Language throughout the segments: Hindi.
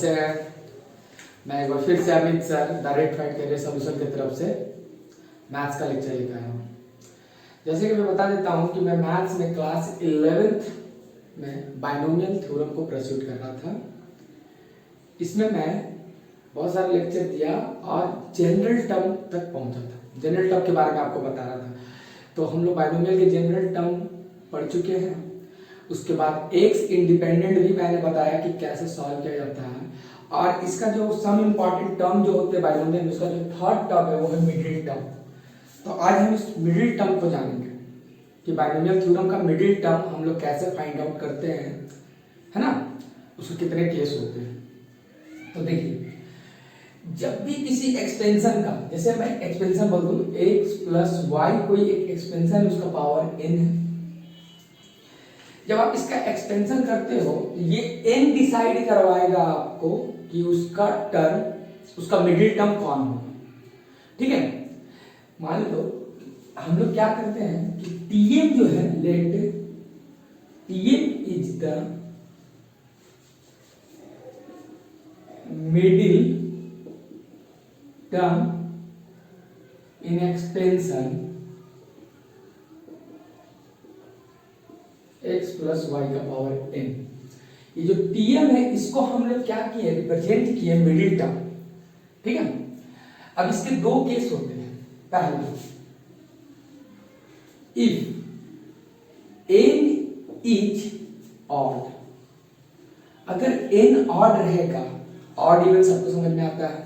कैसे हैं? मैं एक बार फिर से Amit sir the rate fight career solution की तरफ से मैथ्स का लेक्चर लेकर आया हूँ। जैसे कि मैं बता देता हूँ कि मैं मैथ्स में क्लास 11th में बाइनोमियल थ्योरम को प्रस्तुत कर रहा था। इसमें मैं बहुत सारे लेक्चर दिया और जनरल टर्म तक पहुँचा था। जनरल टर्म के बारे में आपको बता रहा था। तो हम लोग बाइनोमियल के जनरल टर्म पढ़ चुके हैं। उसके बाद एक्स इंडिपेंडेंट भी मैंने बताया कि कैसे सॉल्व किया जाता है। और इसका जो सम इम्पॉर्टेंट टर्म जो होते हैं बाइनोमियल में, उसका जो थर्ड टर्म है वो है मिडिल टर्म। तो आज हम इस मिडिल टर्म को जानेंगे कि बाइनोमियल थ्योरम का मिडिल टर्म हम लोग कैसे फाइंड आउट करते हैं, है ना, उसके कितने केस होते हैं। तो देखिए, जब भी किसी एक्सपेंशन का, जैसे मैं एक्सपेंशन बोल दूं x प्लस वाई, कोई एक एक्सपेंशन उसका पावर n है। जब आप इसका एक्सटेंशन करते हो ये n डिसाइड करवाएगा आपको कि उसका टर्म, उसका मिडिल टर्म कौन होगा। ठीक है, मान लो हम लोग क्या करते हैं कि tm जो है, let tm is the middle term in expansion x plus y का पावर n। ये जो tm है इसको हम लोग क्या किए, रिप्रेजेंट किए मिडिल टर्म। ठीक है, अब इसके दो केस होते हैं। पहला, इफ n इज ऑड, अगर n ऑड रहेगा, ऑड इवन सबको समझ में आता है,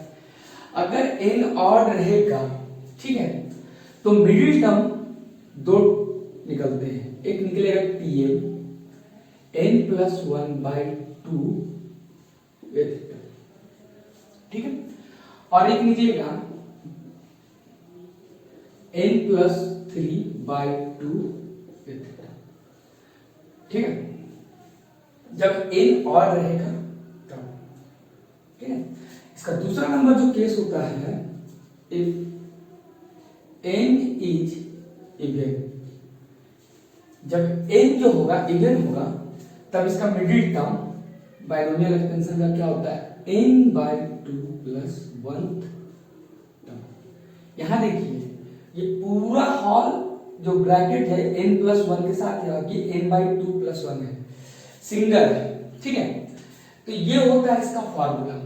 अगर n ऑड रहेगा, ठीक है, तो मिडिल टर्म दो निकलते हैं। एक निकलेगा tm n प्लस 1/2 विद, ठीक है, और एक निकलेगा n प्लस 3/2 विद। ठीक है, जब n ऑड रहेगा तब। ठीक है, इसका दूसरा नंबर जो केस होता है, इफ n इज इवन, जब n जो होगा इवन होगा तब इसका मिडिल टर्म बाइनोमियल एक्सपेंशन का क्या होता है, n/2 प्लस 1th टर्म। यहां देखिए ये पूरा हॉल जो ब्रैकेट है n प्लस 1 के साथ है, ये n/2 प्लस 1 है, सिंगल है। ठीक है, तो ये होता है इसका फॉर्मूला,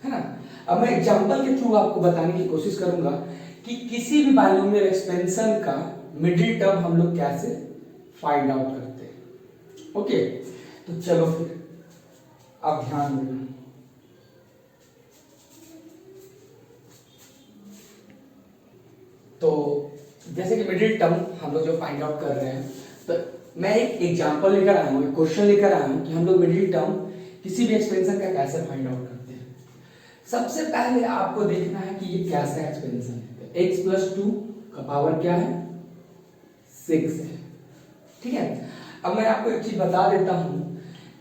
है ना। अब मैं एग्जांपल के थ्रू आपको बताने की कोशिश करूंगा कि किसी भी बाइनोमियल एक्सपेंशन का मिडिल टर्म हम लोग कैसे फाइंड आउट करते हैं। ओके, तो चलो फिर अब ध्यान देना। तो जैसे कि मिडिल टर्म हम लोग जो फाइंड आउट कर रहे हैं, तो मैं एक एग्जांपल लेकर आया हूं, एक क्वेश्चन लेकर आया हूं कि हम लोग मिडिल टर्म किसी भी एक्सपेंशन का कैसे फाइंड आउट करते हैं। सबसे पहले आपको देखना है कि ये कैसा एक्सपेंशन है। x प्लस 2 का पावर क्या है, 6 है। ठीक है, अब मैं आपको एक चीज बता देता हूं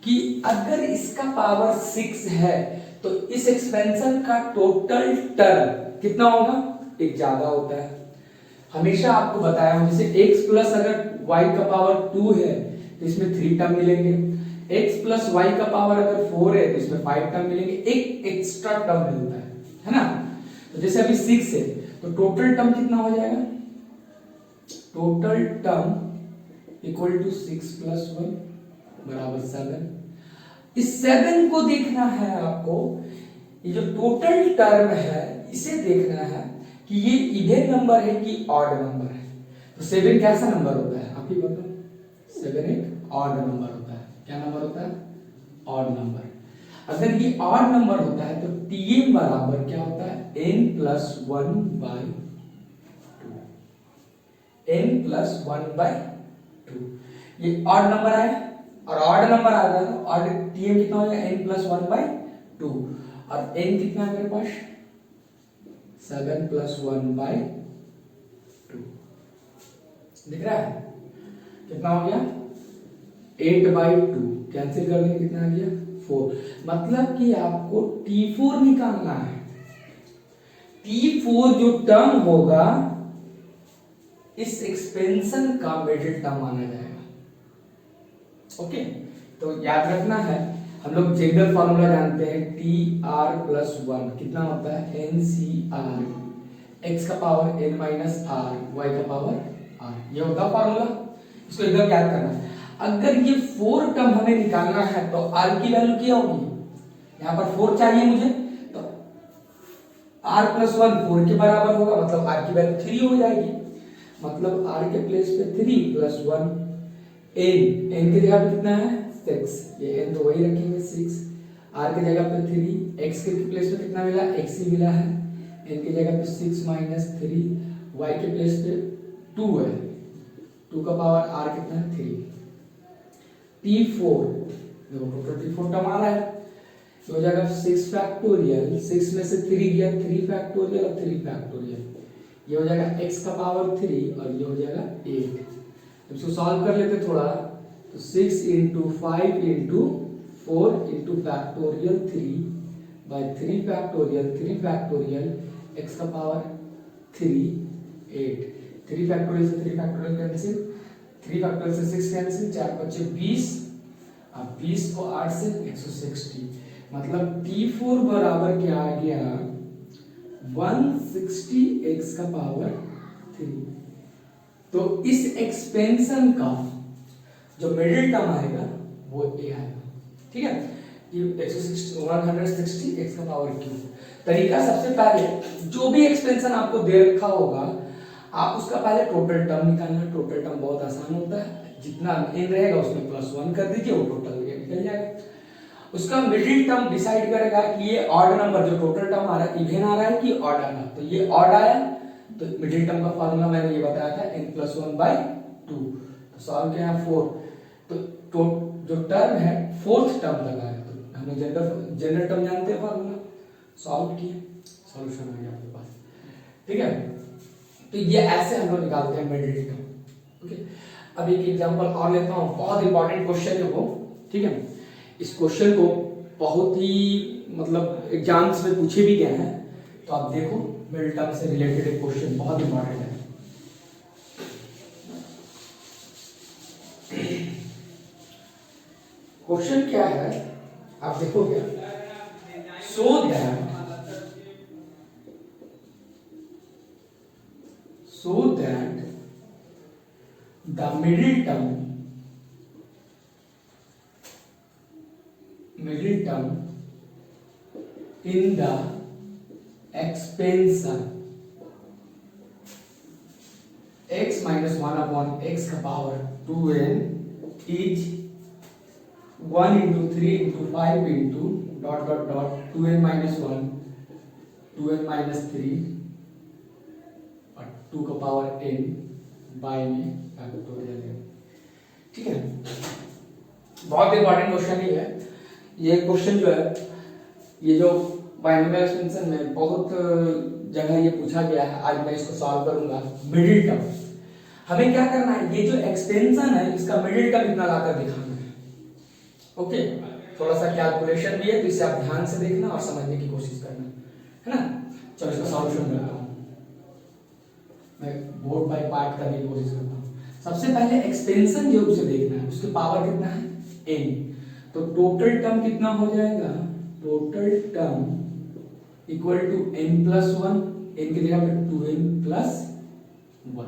कि अगर इसका पावर 6 है तो इस एक्सपेंशन का टोटल टर्म कितना होगा, एक ज्यादा होता है। हमेशा आपको बताया हूं, जैसे x प्लस अगर y का पावर 2 है तो इसमें 3 टर्म मिलेंगे, x प्लस y का पावर अगर 4 है तो इसमें 5 टर्म मिलेंगे, एक एक्स्ट्रा टर्म मिलता है ना। तो जैसे अभी 6 है तो टोटल टर्म कितना हो जाएगा, total term equal to 6 plus 1 बराबर 7। इस 7 को देखना है आपको, ये जो टोटल टर्म है इसे देखना है कि ये इवन नंबर है कि ऑड नंबर है। तो 7 कैसा नंबर होता है, आप ही बताओ। 7 एक ऑड नंबर होता है। क्या नंबर होता है, ऑड नंबर। अगर ये ऑड नंबर होता है तो tm बराबर क्या होता है, n प्लस 1/2, n प्लस 1/2। ये ऑड नंबर है और ऑड नंबर आ गया तो ऑड tm कितना हो जाएगा, n प्लस 1/2, और n कितना है मेरे पास, 7 प्लस 1/2। दिख रहा है कितना हो गया, 8/2। कैंसिल कर देंगे, कितना आ गया, 4। मतलब कि आपको t4 निकालना है। t4 जो टर्म होगा इस एक्सपेंशन का मिडिल टर्म माना जाएगा। ओके, तो याद रखना है हम लोग जनरल फॉर्मूला जानते हैं टी आर प्लस वन कितना होता है एन सी आर एक्स का power n minus r y का पावर आर, ये होता है फॉर्मूला। इसको एकदम याद करना है। अगर ये 4 टर्म हमें निकालना है तो आर की वैल्यू क्या होगी, यहाँ पर 4 चाहिए मुझे, तो आर प्लस वन 4 के बराबर होगा, मतलब आर की वैल्यू 3 हो जाएगी। मतलब आर के प्लेस पे 3 प्लस 1 एन की जगह पे कितना है 6, ये एन तो वही रखेंगे 6, आर की जगह पे 3, एक्स के प्लेस पे कितना मिला एक्स ही मिला है, एन की जगह पे 6 माइनस 3, वाई के प्लेस पे 2 है, 2 का पावर आर कितना है 3, T4 देखो टोटल T4 टर्म आ रहा है, ये हो जाएगा 6 फैक्टोरियल, 6 में से 3 गया 3 फैक्टोरियल और 3 फैक्टोरियल, ये हो जाएगा x का पावर 3 और ये हो जाएगा 8। इसको सॉल्व कर लेते थोड़ा, तो 6 into 5 into 4 into factorial 3 by 3 factorial x का पावर 3 8, 3 फैक्टोरियल से 3 फैक्टोरियल कैंसिल, 3 फैक्टोरियल से 6 कैंसिल, 4 बचे 20, अब 20 को 8 से 160, मतलब T4 बराबर क्या आ गया 160x का पावर 3। तो इस एक्सपेंशन का जो मिडिल टर्म आएगा वो a आएगा, ठीक है। ये 160x का पावर क्यूब। तरीका सबसे पहले जो भी एक्सपेंशन आपको दे रखा होगा आप उसका पहले टोटल टर्म निकालना। टोटल टर्म बहुत आसान होता है, जितना n रहेगा उसमें प्लस 1 कर दीजिए, वो टोटल निकल जाएगा। उसका मिडिल टर्म डिसाइड करेगा कि ये ऑड नंबर जो टोटल टर्म आ रहा है इवन आ रहा है कि ऑड आ रहा है, तो ये ऑड आया तो मिडिल टर्म का फार्मूला मैंने ये बताया था n+1/2, तो सॉल्व किया 4, तो जो टर्म है फोर्थ टर्म तक आया, तो हमने जनरल टर्म जानते हैं फार्मूला, सॉल्व किया, सॉल्यूशन आ गया आपके पास, ठीक है। तो ये ऐसे हम लोग निकालते हैं मिडिल टर्म, ओके। अब एक एग्जांपल और लेता हूँ, बहुत इंपॉर्टेंट क्वेश्चन है वो, ठीक है। इस क्वेश्चन को बहुत ही मतलब एग्जाम्स में पूछे भी गए हैं, तो आप देखो मिडिल टर्म से रिलेटेड एक क्वेश्चन बहुत इंपॉर्टेंट है। क्वेश्चन क्या है आप देखोगे, so that the middle term in the expansion x minus 1 upon x का power 2n is 1 into 3 into 5 into dot dot dot 2n minus 1 2n minus 3 और 2 का पावर n बाय में फैक्टोरियल n, ठीक है। बहुत इंपॉर्टेंट क्वेश्चन ही है ये क्वेश्चन जो है, ये जो बाइनोमियल एक्सपेंशन में बहुत जगह ये पूछा गया है, आज मैं इसको सॉल्व करूंगा। मिडिल टर्म हमें क्या करना है, ये जो एक्सपेंशन है इसका मिडिल टर्म इतना लाकर दिखाना है, ओके। थोड़ा सा कैलकुलेशन भी है तो इसे आप ध्यान से देखना और समझने की कोशिश करना, है ना। चलो इसका सॉल्यूशन करता हूँ, मैं बोर्ड बाय पार्ट करने की कोशिश करता हूँ। सबसे पहले एक्सपेंशन जो उसे देखना है, उसके पावर कितना है n, तो टोटल टर्म कितना हो जाएगा, total term equal to n+1, n की जगह पे 2n+1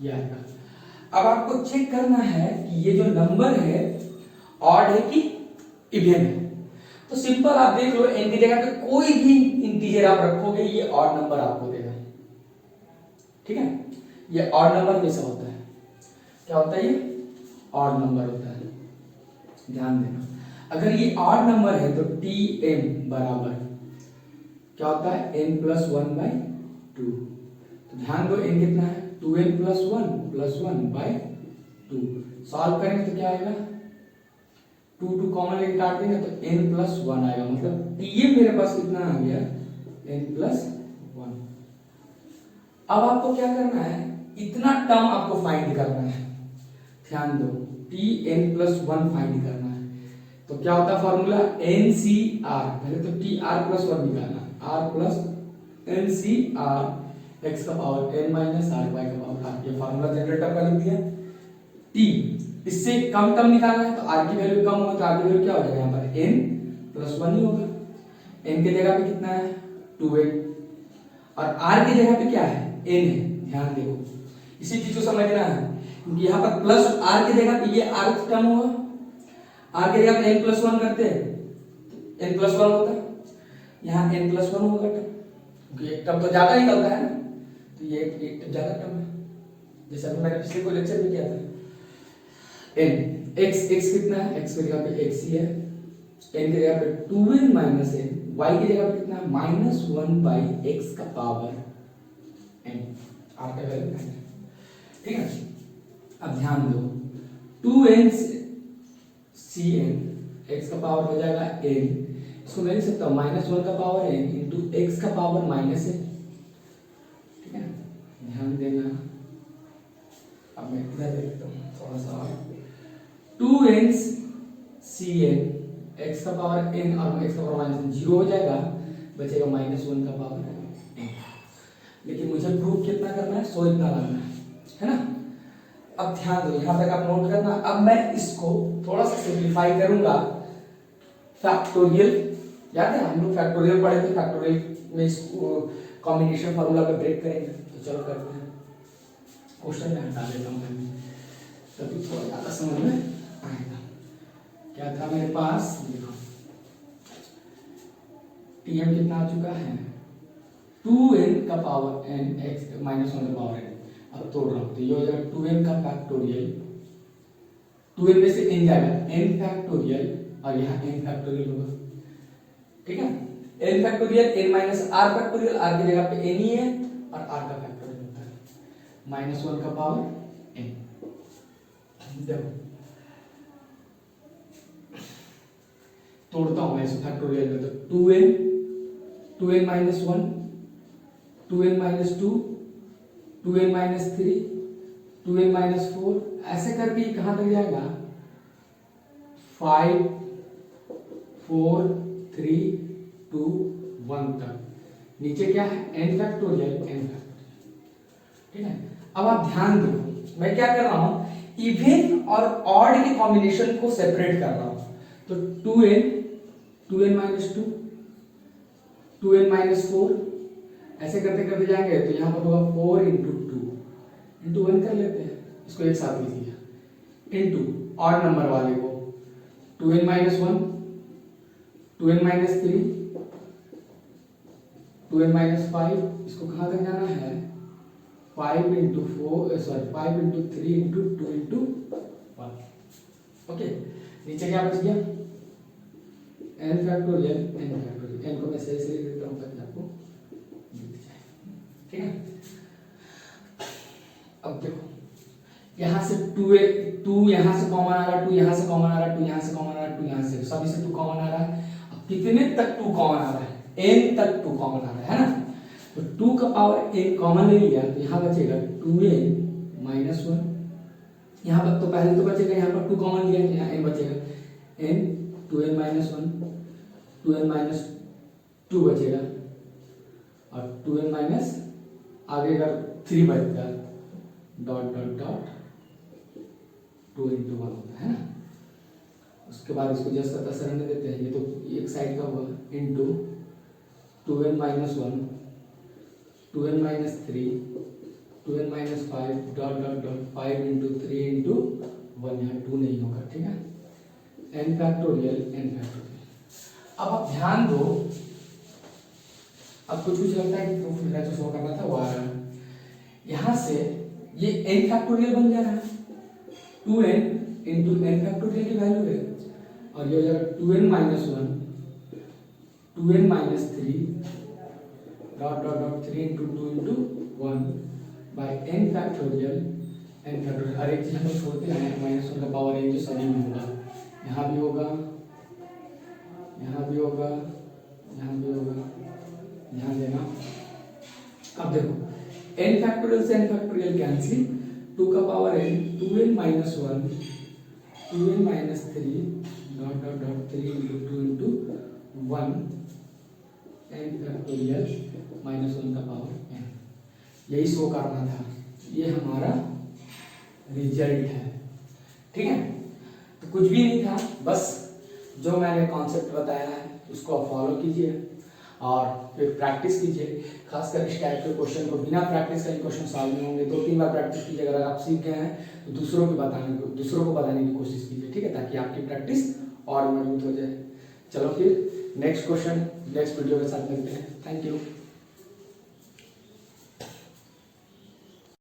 ये आएगा। अब आपको चेक करना है कि ये जो नंबर है ऑड है कि इवन है, तो सिंपल आप देख लो n की जगह पे कोई भी इंटीजर आप रखोगे ये ऑड नंबर आपको देगा, ठीक है। ये ऑड नंबर कैसा होता है, क्या होता है, ये ऑड नंबर होता है, ध्यान देना। अगर ये ऑड नंबर है तो Tm बराबर क्या होता है n+1/2, तो ध्यान दो n कितना है 2n+1 सॉल्व करेंगे तो क्या आएगा 2 कॉमन लेके काट देंगे तो n+1 आएगा, मतलब Tm मेरे पास कितना आ गया n+1। अब आपको क्या करना है, इतना टर्म आपको फाइंड करना है, ध्यान दो Tn+1 फाइंड करना है, तो क्या होता है फॉर्मूला NCR, पहले तो TR+1 निकालना, R+NCR x का power n minus r y का पावर r, ये फॉर्मूला जनरेटर का लिख दिया। T इससे कम टर्म निकालना है तो आर की वैल्यू कम होगा तो आर की वैल्यू क्या हो जाएगा यहाँ पर n प्लस 1 ही होगा। n की जगह पे कितना है 2n और r की जगह पे क्या है n है। ध्यान देखो इसी चीज को समझना है क्योंकि यहाँ पर प्लस r की जगह पे ये r टर्म होगा, r की जगह पे n प्लस 1 करते हैं तो n प्लस 1 होता है, यहाँ n प्लस 1 होगा टर्म क्योंकि एक टर्म तो ज्यादा निकलता है ना तो ये एक टर्म ज्यादा टर्म है जैसे अभी मैंने पिछले कोई लेक्चर में किया था। n x कितना है x की जगह पे x ही है, n की जगह पे 2n माइनस n, y की जगह पे कितना है माइनस 1 बाई x का पावर n, r का वैल्यू है ठीक है। अब ध्यान दो 2n cn x का पावर हो जाएगा n, इसको मैं लिख सकता हूँ माइनस 1 का पावर n इंटू x का पावर माइनस n ठीक है। ध्यान देना अब मैं इधर लिखता हूँ थोड़ा सा और 2n cn x का पावर n और x का पावर माइनस n 0 हो जाएगा, बचेगा माइनस 1 का पावर n। लेकिन मुझे प्रूफ कितना करना है 100 इतना लाना है ना। अब ध्यान दो यहाँ तक आप नोट करना। अब मैं इसको थोड़ा सा सिंप्लीफाई करूंगा फैक्टोरियल, याद है हम लोग फैक्टोरियल पढ़े थे, फैक्टोरियल में इसको कॉम्बिनेशन फार्मूला पे ब्रेक करेंगे तो चलो करते हैं। क्वेश्चन में हटा देता हूँ मैं तभी थोड़ा ज्यादा समझ में आएगा। क्या था मेरे पास देखो टीएम कितना आ चुका है 2n का पावर n x माइनस 1 का पावर n। अब तोड़ रहा हूँ तो ये हो जाएगा 2n का फैक्टोरियल, 2n में से n जाएगा n फैक्टोरियल और यहाँ n फैक्टोरियल होगा ठीक है। n factorial n minus r factorial, r की जगह पे n ही है और r का फैक्टोरियल होता है माइनस 1 का पावर n। देखो तोड़ता हूं मैं इस फैक्टोरियल में तो 2n minus 1, 2n minus 2, 2n minus 3, 2n minus 4 ऐसे करके कहां तक जाएगा 5 4 3 2 1 तक। नीचे क्या है n फैक्टोरियल n फैक्टोरियल ठीक है। अब आप ध्यान दो मैं क्या कर रहा हूं इवन और ऑड के कॉम्बिनेशन को सेपरेट कर रहा हूं तो 2n माइनस 2, 2n माइनस 4 ऐसे करते करते जाएंगे तो यहां पर होगा 4 इंटू 2 इंटू 1 कर लेते हैं, इसको एक साथ लीजिए इंटू ऑड नंबर वाले को 2n minus 1, 2n minus 3, 2n minus 5, इसको कहां तक जाना है 5 into 4 sorry 5 into 3 into 2 into 1 okay. नीचे क्या बच गया n factorial n factorial, n को मैं सही से लिख देता हूं ताकि आपको दिख जाए ठीक है। अब देखो यहां से 2 यहां से कॉमन आ रहा है, 2 यहां से कॉमन आ रहा है, 2 यहां से कॉमन आ रहा है, 2 यहां से सभी से 2 कॉमन आ रहा है। अब कितने तक 2 कॉमन आ रहा है n तक 2 कॉमन आ रहा है ना। तो 2 का पावर n कॉमन ले लिया तो यहां बचेगा 2n माइनस 1, यहां पर तो पहले तो बचेगा यहां पर 2 कॉमन लिया तो यहां n बचेगा n 2n minus 1, 2n minus 2 बचेगा और 2n माइनस आगे का 3 बचेगा डॉट डॉट डॉट 2 इंटू 1 होता है ना। उसके बाद इसको जैसा तैसा रहने देते हैं, ये तो एक साइड का हुआ into 2n minus 1, 2n minus 3, 2n minus 5 dot dot dot 5 into 3 into 1, यहाँ 2 नहीं होगा ठीक है। n factorial n factorial. अब आप ध्यान दो अब कुछ लगता है कि प्रूफ मेरा जो शो करना था वो आ रहा है। यहाँ से ये n फैक्टोरियल बन जा रहा है 2n इंटू n फैक्टोरियल की वैल्यू है और ये हो जाएगा 2n minus 1, 2n minus 3 dot dot dot 3 into 2 into 1 by n factorial n factorial. हर एक चीज हम लोग छोड़ते हैं माइनस 1 का पावर n जो सभी में होगा, यहाँ भी होगा, यहाँ भी होगा, यहाँ भी होगा, ध्यान देना। अब देखो n फैक्टोरियल से n फैक्टोरियल कैंसिल, 2 का power n 2n minus 1, 2n minus 3 dot dot dot 3 into 2 into 1 n factorial minus 1 का पावर n। यही शो करना था, ये हमारा रिजल्ट है ठीक है। तो कुछ भी नहीं था, बस जो मैंने कॉन्सेप्ट बताया है उसको आप फॉलो कीजिए और फिर प्रैक्टिस कीजिए। खासकर इस टाइप के क्वेश्चन को बिना प्रैक्टिस का क्वेश्चन सॉल्व नहीं होंगे। 2-3 बार प्रैक्टिस कीजिए। अगर आप सीख गए हैं तो दूसरों को बताने की कोशिश कीजिए, ठीक है, ताकि आपकी प्रैक्टिस और मजबूत हो जाए। चलो फिर नेक्स्ट क्वेश्चन नेक्स्ट वीडियो के साथ मिलते हैं। Thank you.